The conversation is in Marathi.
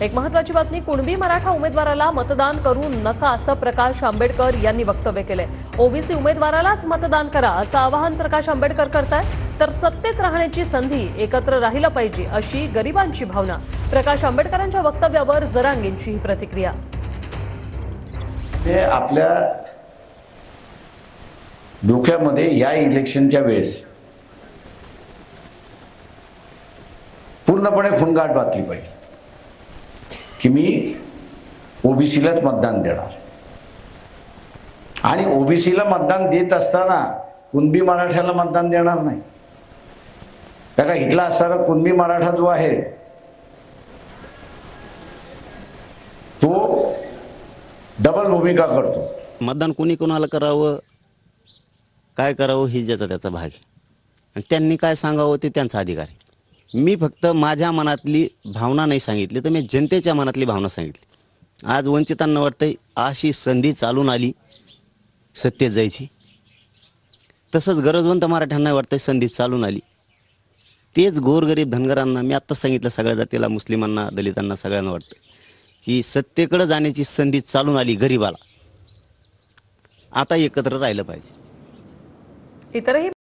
एक महत्त्वाची बातमी, कुणबी मराठा उमेदवाराला मतदान करू नका असं प्रकाश आंबेडकर यांनी वक्तव्य केलंय। ओबीसी उमेदवारालाच मतदान करा असं आवाहन प्रकाश आंबेडकर करतायत। तर सत्तेत राहण्याची संधी एकत्र राहिलं पाहिजे अशी गरिबांची भावना। प्रकाश आंबेडकरांच्या वक्तव्यावर जरांगेंची प्रतिक्रिया। हे आपल्या डोक्यामध्ये या इलेक्शनच्या वेळेस पूर्णपणे फुंगाट बातली पाहिजे की मी ओबीसीलाच मतदान देणार। आणि ओबीसीला मतदान देत असताना कुणबी मराठ्याला मतदान देणार नाही। बघा, इथला असणारा कुणबी मराठा जो आहे तो डबल भूमिका करतो। मतदान कोणी कोणाला करावं, काय करावं ही ज्याचा त्याचा भाग आहे आणि त्यांनी काय सांगावं ते त्यांचा अधिकार आहे। मी फक्त माझ्या मनातली भावना नाही सांगितली, तर मी जनतेच्या मनातली भावना सांगितली। आज वंचितांना वाटतंय अशी संधी चालून आली सत्तेत जायची, तसंच गरजवंत मराठ्यांना वाटतंय संधी चालून आली। तेच गोरगरीब धनगरांना मी आत्ताच सांगितलं, सगळ्या जातीला, मुस्लिमांना, दलितांना सगळ्यांना वाटतं की सत्तेकडे जाण्याची संधी चालून आली गरिबाला। आता एकत्र राहिलं पाहिजे। इतरही